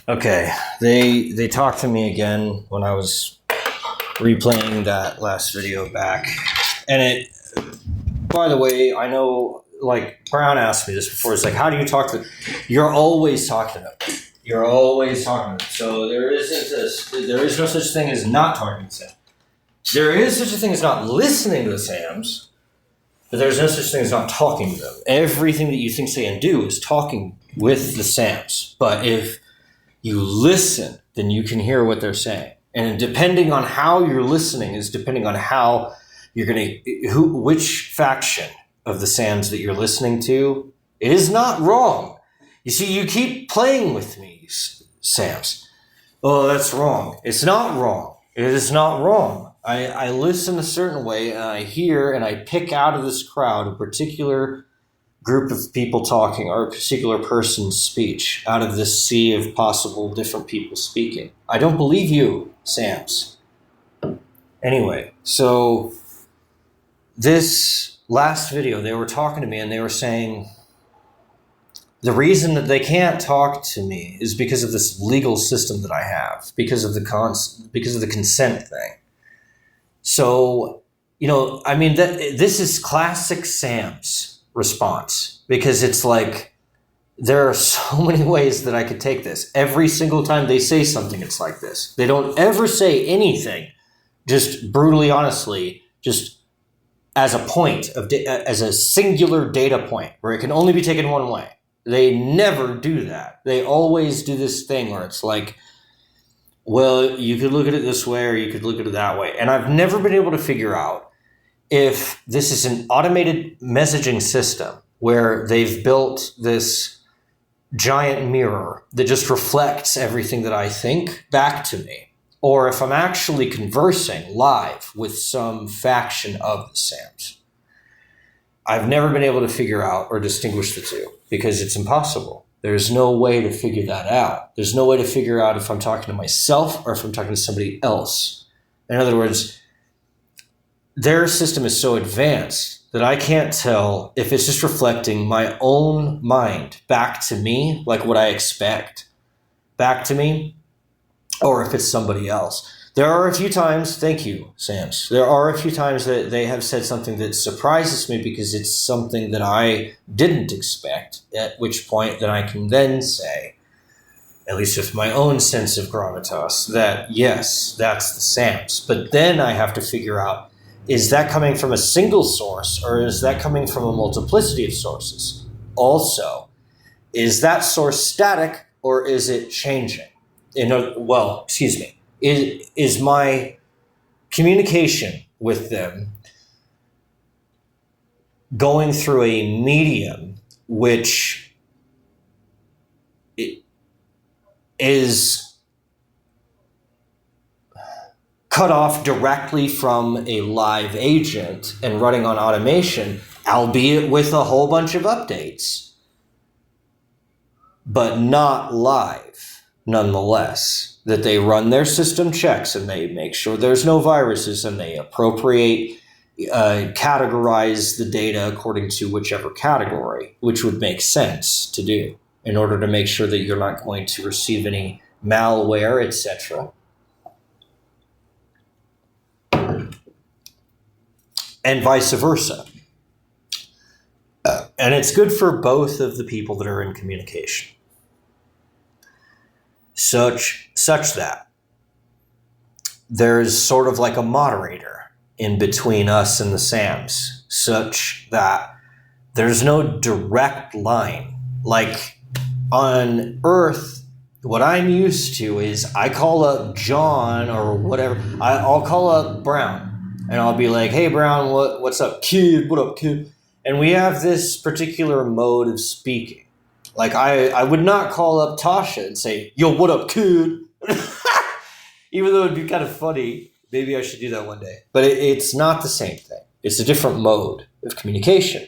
Okay, they talked to me again when I was replaying that last video back, and it. By the way, I know like Brown asked me this before. It's like, how do you talk to? You're always talking to them. You're always talking to them. So there is no such thing as not talking to them. There is such a thing as not listening to the Sams, but there's no such thing as not talking to them. Everything that you think, say, and do is talking with the Sams. But if you listen, then you can hear what they're saying. And depending on how you're listening is depending on how you're going to, which faction of the Sams that you're listening to. It is not wrong. You see, you keep playing with me, Sams. Oh, that's wrong. It's not wrong. It is not wrong. I listen a certain way, and I hear and I pick out of this crowd a particular group of people talking or a particular person's speech out of this sea of possible different people speaking. I don't believe you, Sams. Anyway, so this last video, they were talking to me and they were saying the reason that they can't talk to me is because of this legal system that I have, because of the consent thing. So, I mean, this is classic Sam's response, because it's like there are so many ways that I could take this. Every single time they say something, it's like this. They don't ever say anything just brutally honestly, just as a point of as a singular data point where it can only be taken one way. They never do that. They always do this thing where it's like, well, you could look at it this way or you could look at it that way. And I've never been able to figure out if this is an automated messaging system where they've built this giant mirror that just reflects everything that I think back to me, or if I'm actually conversing live with some faction of the Sams. I've never been able to figure out or distinguish the two because it's impossible. There's no way to figure that out. There's no way to figure out if I'm talking to myself or if I'm talking to somebody else. In other words, their system is so advanced that I can't tell if it's just reflecting my own mind back to me, like what I expect back to me, or if it's somebody else. There are a few times, thank you, Sams, there are a few times that they have said something that surprises me because it's something that I didn't expect, at which point then I can then say, at least with my own sense of gravitas, that yes, that's the Sams. But then I have to figure out, is that coming from a single source or is that coming from a multiplicity of sources? Also, is that source static or is it changing? Is my communication with them going through a medium which is cut off directly from a live agent and running on automation, albeit with a whole bunch of updates, but not live nonetheless, that they run their system checks and they make sure there's no viruses and they appropriate, categorize the data according to whichever category, which would make sense to do in order to make sure that you're not going to receive any malware, etc. And vice versa. And it's good for both of the people that are in communication. Such that there's sort of like a moderator in between us and the Sams, such that there's no direct line. Like on Earth, what I'm used to is I call up John or whatever. I'll call up Brown. And I'll be like, hey, Brown, what's up, kid? What up, kid? And we have this particular mode of speaking. Like, I would not call up Tasha and say, yo, what up, kid? Even though it'd be kind of funny. Maybe I should do that one day. But it's not the same thing. It's a different mode of communication.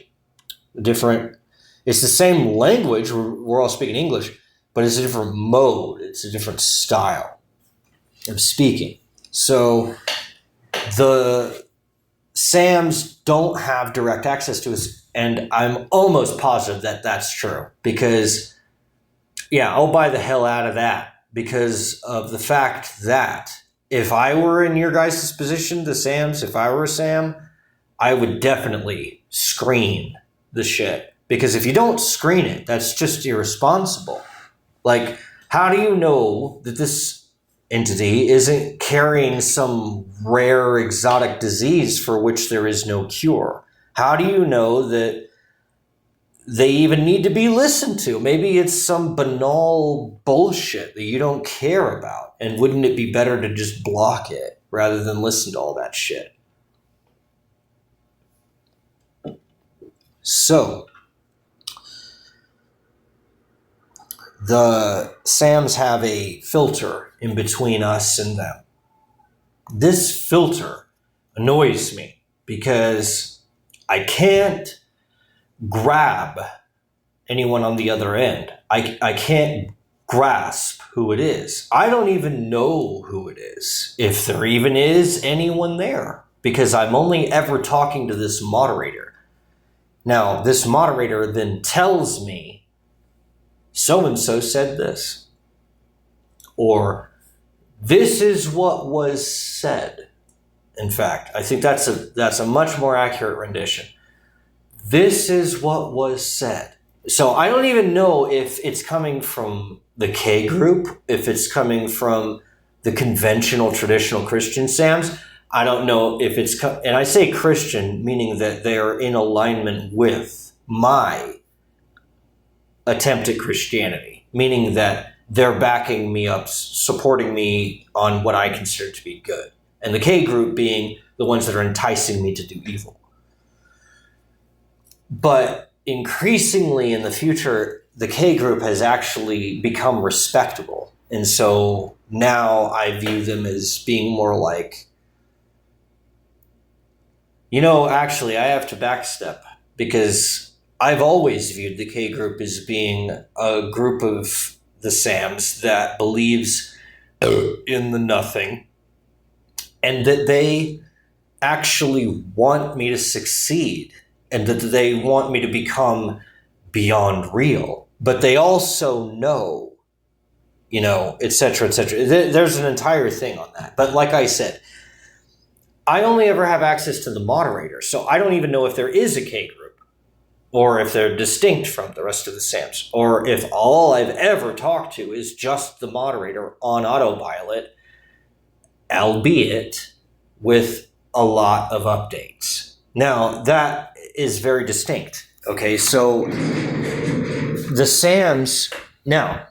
It's the same language. We're all speaking English, but it's a different mode. It's a different style of speaking. So the Sams don't have direct access to us, and I'm almost positive that that's true because, yeah, I'll buy the hell out of that. because of the fact that if I were in your guys' position, the Sams, if I were a Sam, I would definitely screen the shit. Because if you don't screen it, that's just irresponsible. Like, how do you know that this entity isn't carrying some rare exotic disease for which there is no cure? How do you know that they even need to be listened to? Maybe it's some banal bullshit that you don't care about. And wouldn't it be better to just block it rather than listen to all that shit? So, the Sams have a filter in between us and them. This filter annoys me because I can't grab anyone on the other end. I can't grasp who it is. I don't even know who it is, if there even is anyone there, because I'm only ever talking to this moderator. Now, this moderator then tells me, so-and-so said this, or this is what was said. In fact, I think that's a much more accurate rendition. This is what was said. So I don't even know if it's coming from the K group, if it's coming from the conventional traditional Christian Sams. I don't know if it's, and I say Christian, meaning that they are in alignment with my attempt at Christianity, meaning that they're backing me up, supporting me on what I consider to be good. And the K group being the ones that are enticing me to do evil. But increasingly in the future, the K group has actually become respectable. And so now I view them as being more like, actually I have to backstep, because I've always viewed the K group as being a group of the Sams that believes in the nothing, and that they actually want me to succeed, and that they want me to become beyond real. But they also know, et cetera, et cetera. There's an entire thing on that. But like I said, I only ever have access to the moderator, so I don't even know if there is a K group, or if they're distinct from the rest of the Sams, or if all I've ever talked to is just the moderator on autopilot, albeit with a lot of updates. Now, that is very distinct. Okay, so the Sams, now,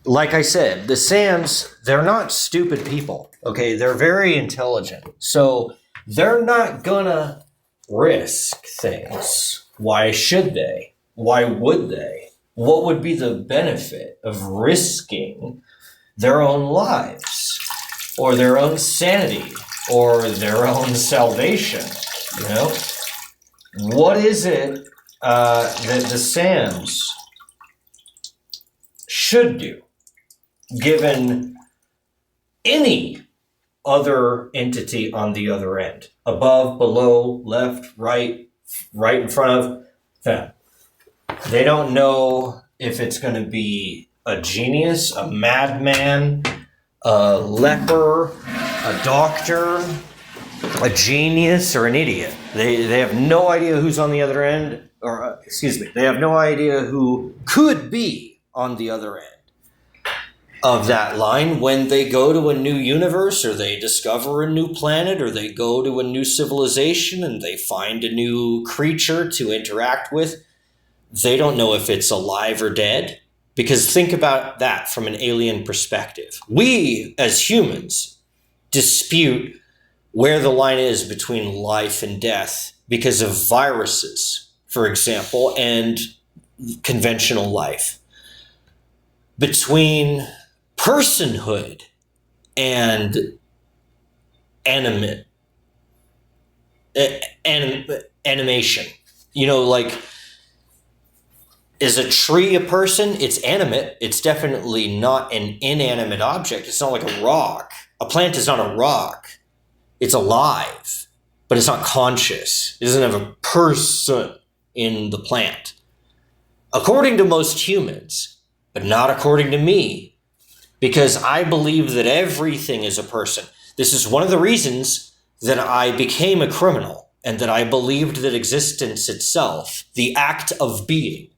like I said, the Sams, they're not stupid people. Okay, they're very intelligent. So they're not gonna risk things. Why should they? Why would they? What would be the benefit of risking their own lives, or their own sanity, or their own salvation? What is it that the Sams should do, given any other entity on the other end? Above, below, left, right in front of them. They don't know if it's going to be a genius, a madman, a leper, a doctor, a genius, or an idiot. They have no idea who's on the other end, or they have no idea who could be on the other end of that line when they go to a new universe, or they discover a new planet, or they go to a new civilization and they find a new creature to interact with. They don't know if it's alive or dead, because think about that from an alien perspective. We, as humans, dispute where the line is between life and death because of viruses, for example, and conventional life. Between personhood and animation. Is a tree a person? It's animate. It's definitely not an inanimate object. It's not like a rock. A plant is not a rock. It's alive, but it's not conscious. It doesn't have a person in the plant. According to most humans, but not according to me, because I believe that everything is a person. This is one of the reasons that I became a criminal, and that I believed that existence itself, the act of being,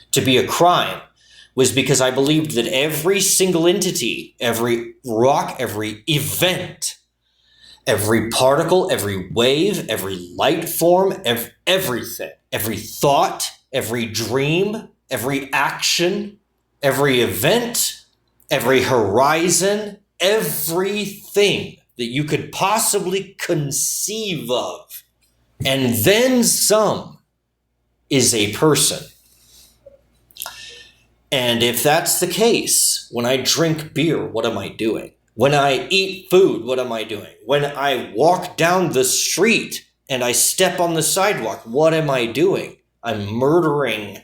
to be a crime, was because I believed that every single entity, every rock, every event, every particle, every wave, every light form, everything, every thought, every dream, every action, every event, every horizon, everything that you could possibly conceive of, and then some, is a person. And if that's the case, when I drink beer, what am I doing? When I eat food, what am I doing? When I walk down the street and I step on the sidewalk, what am I doing? I'm murdering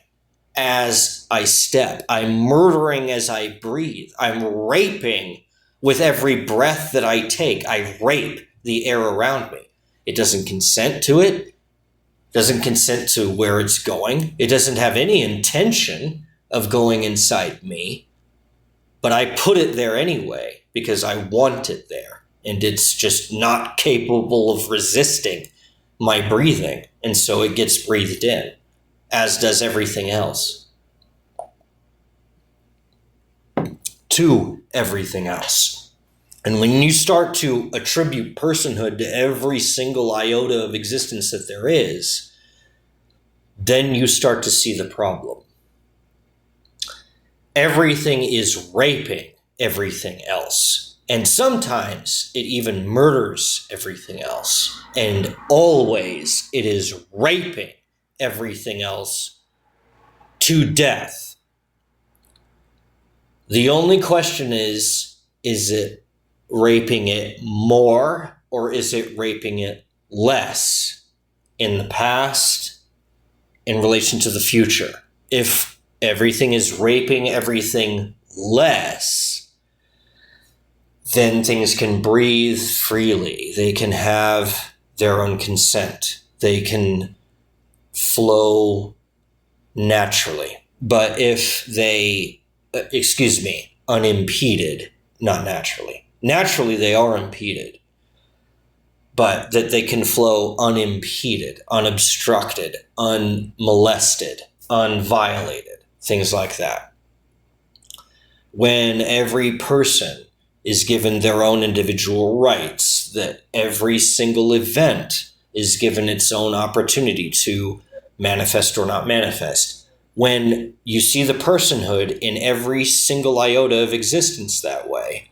as I step. I'm murdering as I breathe. I'm raping with every breath that I take. I rape the air around me. It doesn't consent to it. Doesn't consent to where it's going. It doesn't have any intention of going inside me. But I put it there anyway because I want it there. And it's just not capable of resisting my breathing. And so it gets breathed in, as does everything else. To everything else. And when you start to attribute personhood to every single iota of existence that there is, then you start to see the problem. Everything is raping everything else. And sometimes it even murders everything else. And always it is raping everything else to death. The only question is it raping it more, or is it raping it less in the past in relation to the future? If everything is raping everything less, then things can breathe freely. They can have their own consent. They can flow naturally. But if they, unimpeded, not naturally. Naturally, they are impeded, but that they can flow unimpeded, unobstructed, unmolested, unviolated, things like that. When every person is given their own individual rights, that every single event is given its own opportunity to manifest or not manifest. When you see the personhood in every single iota of existence that way,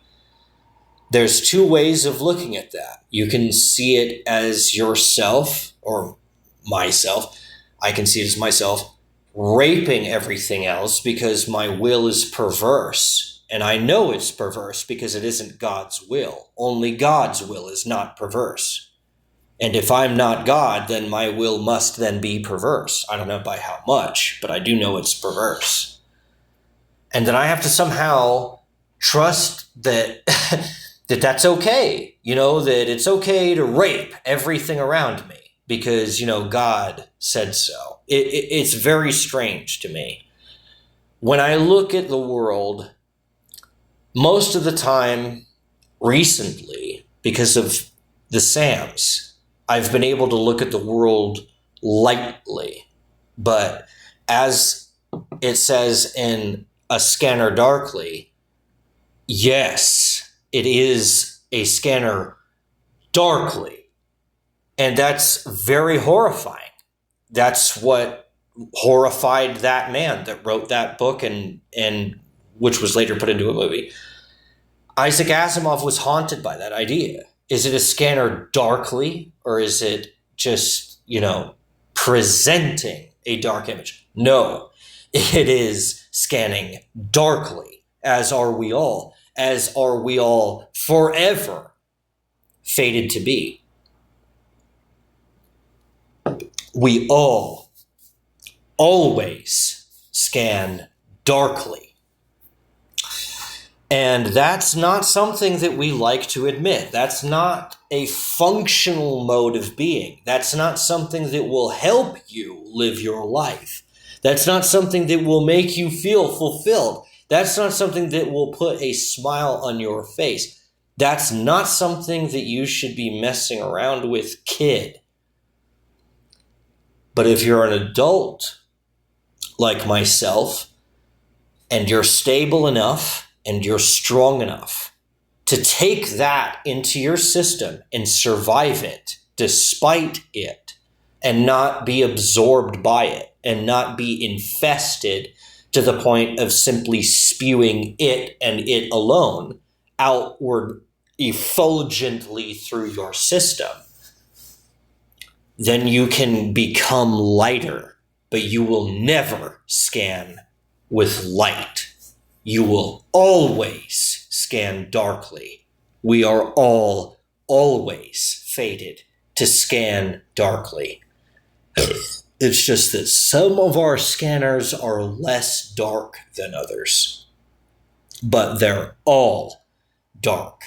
there's two ways of looking at that. You can see it as yourself, or myself. I can see it as myself raping everything else because my will is perverse. And I know it's perverse because it isn't God's will. Only God's will is not perverse. And if I'm not God, then my will must then be perverse. I don't know by how much, but I do know it's perverse. And then I have to somehow trust that that's okay. That it's okay to rape everything around me because, God said so. It's very strange to me. When I look at the world, most of the time recently, because of the SAMs, I've been able to look at the world lightly. But as it says in A Scanner Darkly, yes, it is a scanner darkly. And that's very horrifying. That's what horrified that man that wrote that book and which was later put into a movie. Isaac Asimov was haunted by that idea. Is it a scanner darkly, or is it just, presenting a dark image? No, it is scanning darkly, as are we all forever fated to be. We all always scan darkly. And that's not something that we like to admit. That's not a functional mode of being. That's not something that will help you live your life. That's not something that will make you feel fulfilled. That's not something that will put a smile on your face. That's not something that you should be messing around with, kid. But if you're an adult like myself, and you're stable enough and you're strong enough to take that into your system and survive it despite it, and not be absorbed by it, and not be infested to the point of simply spewing it and it alone outward effulgently through your system, then you can become lighter, but you will never scan with light. You will always scan darkly. We are all always fated to scan darkly. It's just that some of our scanners are less dark than others, but they're all dark.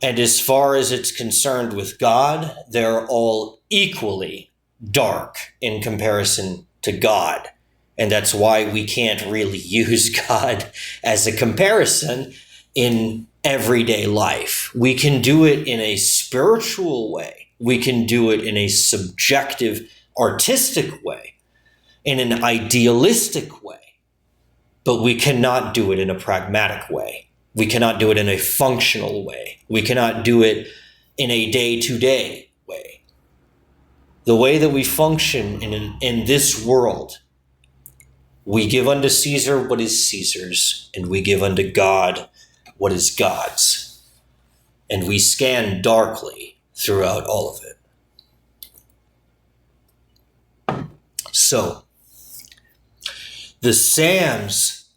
And as far as it's concerned with God, they're all equally dark in comparison to God. And that's why we can't really use God as a comparison in everyday life. We can do it in a spiritual way. We can do it in a subjective, artistic way, in an idealistic way. But we cannot do it in a pragmatic way. We cannot do it in a functional way. We cannot do it in a day-to-day way. The way that we function in this world, we give unto Caesar what is Caesar's, and we give unto God what is God's. And we scan darkly throughout all of it. So, the SAMs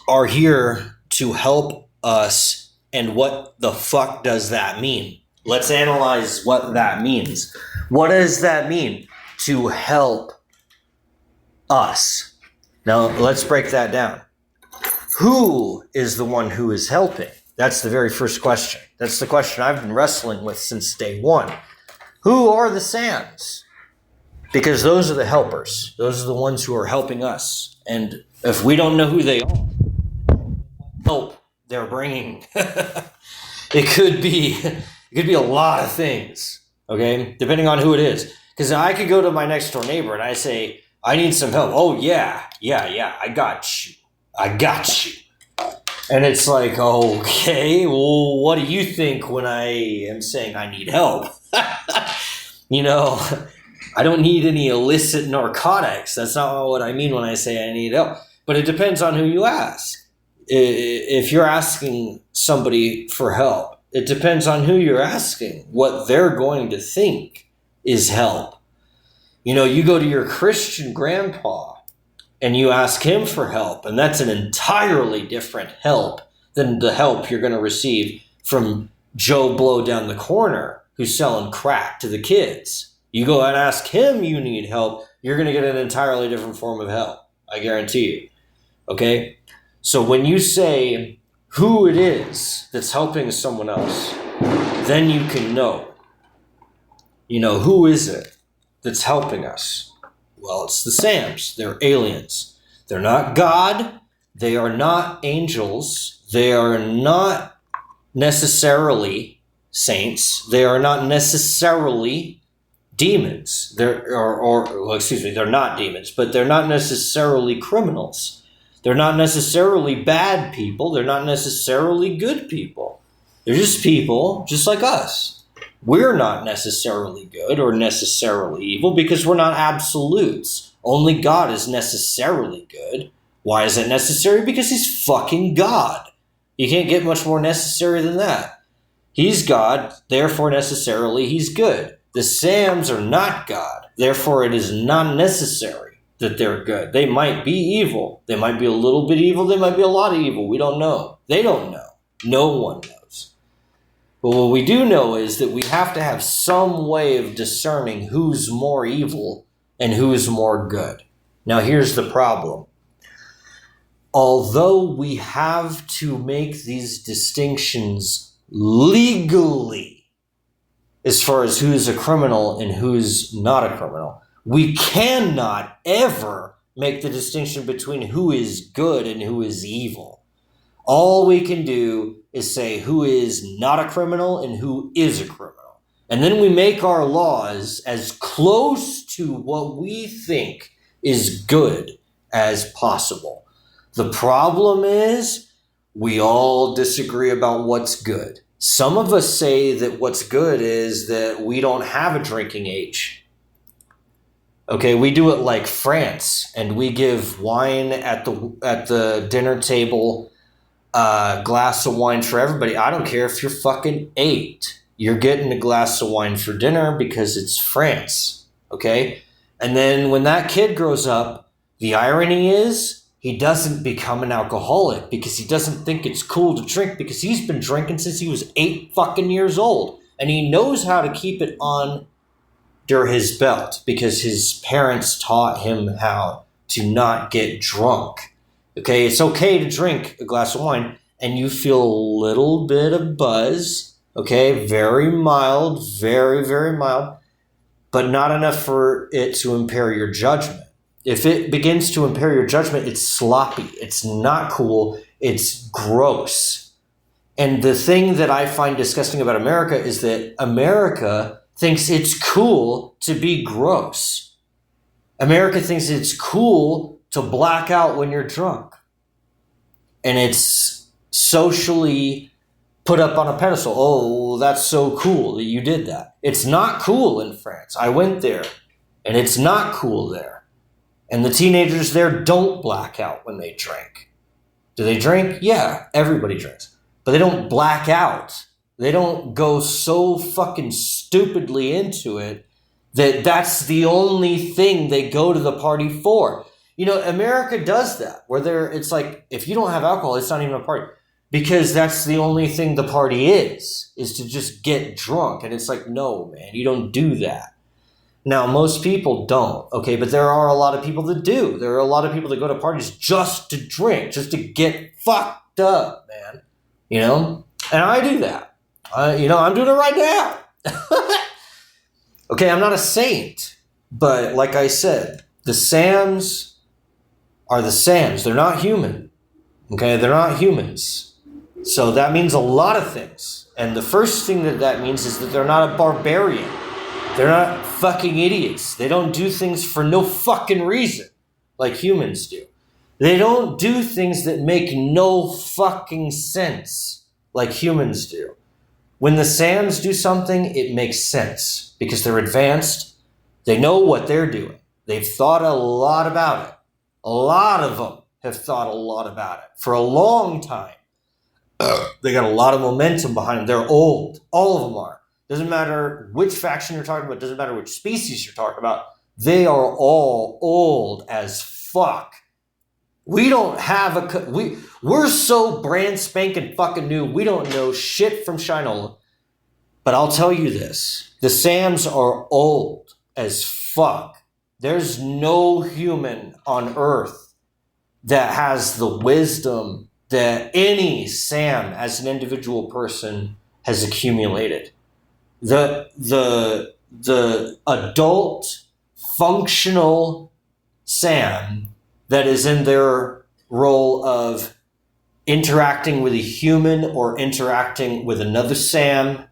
are here to help us, and what the fuck does that mean? Let's analyze what that means. What does that mean to help us? Now, let's break that down. Who is the one who is helping? That's the very first question. That's the question I've been wrestling with since day one. Who are the SAMs? Because those are the helpers. Those are the ones who are helping us. And if we don't know who they are, help they're bringing, it could be a lot of things, okay? Depending on who it is. Because I could go to my next door neighbor and I say, I need some help. Oh, yeah, I got you. And it's like, okay, well, what do you think when I am saying I need help? You know, I don't need any illicit narcotics. That's not what I mean when I say I need help. But it depends on who you ask. If you're asking somebody for help, it depends on who you're asking, what they're going to think is help. You know, you go to your Christian grandpa and you ask him for help, and that's an entirely different help than the help you're going to receive from Joe Blow down the corner who's selling crack to the kids. You go and ask him you need help, you're going to get an entirely different form of help. I guarantee you. Okay? So when you say who it is that's helping someone else, then you can know. You know, who is it that's helping us? Well, it's the SAMs. They're aliens. They're not God. They are not angels. They are not necessarily saints. They are not necessarily demons. They're not demons, but they're not necessarily criminals. They're not necessarily bad people. They're not necessarily good people. They're just people, just like us. We're not necessarily good or necessarily evil because we're not absolutes. Only God is necessarily good. Why is it necessary? Because he's fucking God. You can't get much more necessary than that. He's God, therefore necessarily he's good. The SAMs are not God, therefore it is not necessary that they're good. They might be evil. They might be a little bit evil. They might be a lot of evil. We don't know. They don't know. No one knows. But what we do know is that we have to have some way of discerning who's more evil and who's more good. Now, here's the problem. Although we have to make these distinctions legally, as far as who's a criminal and who's not a criminal, we cannot ever make the distinction between who is good and who is evil. All we can do is say who is not a criminal and who is a criminal. And then we make our laws as close to what we think is good as possible. The problem is we all disagree about what's good. Some of us say that what's good is that we don't have a drinking age. Okay, we do it like France, and we give wine at the dinner table, a glass of wine for everybody. I don't care if you're fucking 8. You're getting a glass of wine for dinner because it's France, okay? And then when that kid grows up, the irony is he doesn't become an alcoholic because he doesn't think it's cool to drink because he's been drinking since he was 8 fucking years old. And he knows how to keep it under his belt because his parents taught him how to not get drunk. Okay, it's okay to drink a glass of wine and you feel a little bit of buzz. Okay, very mild, very, very mild, but not enough for it to impair your judgment. If it begins to impair your judgment, it's sloppy. It's not cool. It's gross. And the thing that I find disgusting about America is that America thinks it's cool to be gross. America thinks it's cool to black out when you're drunk. And it's socially put up on a pedestal. Oh, that's so cool that you did that. It's not cool in France. I went there, and it's not cool there. And the teenagers there don't black out when they drink. Do they drink? Yeah, everybody drinks. But they don't black out. They don't go so fucking stupidly into it that that's the only thing they go to the party for. You know, America does that, where it's like, if you don't have alcohol, it's not even a party. Because that's the only thing the party is to just get drunk. And it's like, no, man, you don't do that. Now, most people don't, okay? But there are a lot of people that do. There are a lot of people that go to parties just to drink, just to get fucked up, man. You know? And I do that. I'm doing it right now. Okay, I'm not a saint. But like I said, the Sams are the Sams. They're not human. Okay, they're not humans. So that means a lot of things. And the first thing that means is that they're not a barbarian. They're not fucking idiots. They don't do things for no fucking reason like humans do. They don't do things that make no fucking sense like humans do. When the Sams do something, it makes sense because they're advanced. They know what they're doing. They've thought a lot about it. A lot of them have thought a lot about it for a long time. They got a lot of momentum behind them. They're old. All of them are. Doesn't matter which faction you're talking about. Doesn't matter which species you're talking about. They are all old as fuck. We don't have we're so brand spanking fucking new. We don't know shit from Shinola. But I'll tell you this. The Sams are old as fuck. There's no human on Earth that has the wisdom that any Sam as an individual person has accumulated. The adult functional Sam that is in their role of interacting with a human or interacting with another Sam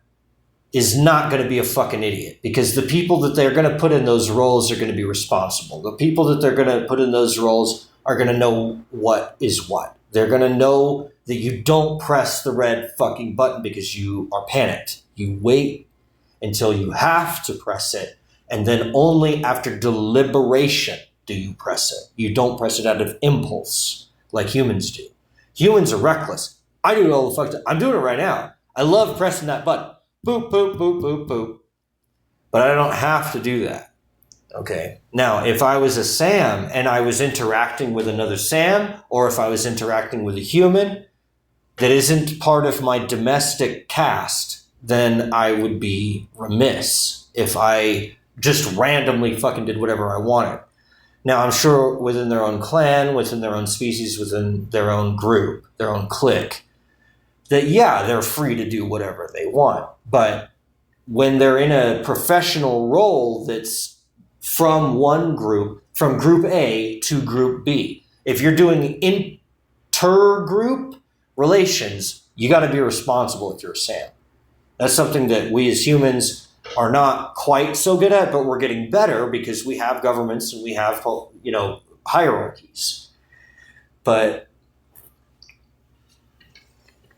is not going to be a fucking idiot, because the people that they're going to put in those roles are going to be responsible. The people that they're going to put in those roles are going to know what is what. They're going to know that you don't press the red fucking button because you are panicked. You wait until you have to press it, and then only after deliberation do you press it. You don't press it out of impulse like humans do. Humans are reckless. I do it all the fuck time. I'm doing it right now. I love pressing that button. Boop, boop, boop, boop, boop. But I don't have to do that. Okay. Now, if I was a Sam and I was interacting with another Sam, or if I was interacting with a human that isn't part of my domestic caste, then I would be remiss if I just randomly fucking did whatever I wanted. Now, I'm sure within their own clan, within their own species, within their own group, their own clique, that, yeah, they're free to do whatever they want. But when they're in a professional role that's from one group from group A to group B. If you're doing intergroup relations, you got to be responsible if you're a SAM. That's something that we as humans are not quite so good at, but we're getting better because we have governments and we have, hierarchies. But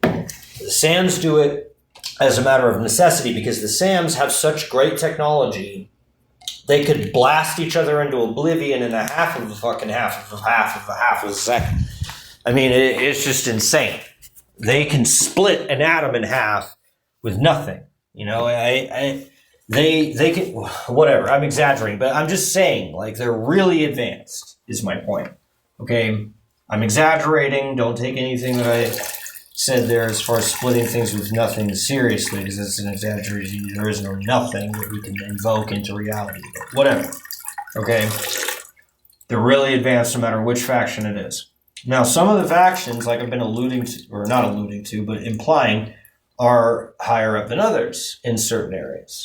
the SAMs do it as a matter of necessity because the SAMs have such great technology. They could blast each other into oblivion in a half of a second. I mean, it's just insane. They can split an atom in half with nothing. They can, whatever, I'm exaggerating, but I'm just saying, like, they're really advanced, is my point. Okay? I'm exaggerating. Don't take anything that I said there as far as splitting things with nothing seriously, because that's an exaggeration. There is no nothing that we can invoke into reality. But whatever. Okay? They're really advanced no matter which faction it is. Now, some of the factions, like I've been alluding to, or not alluding to, but implying, are higher up than others in certain areas.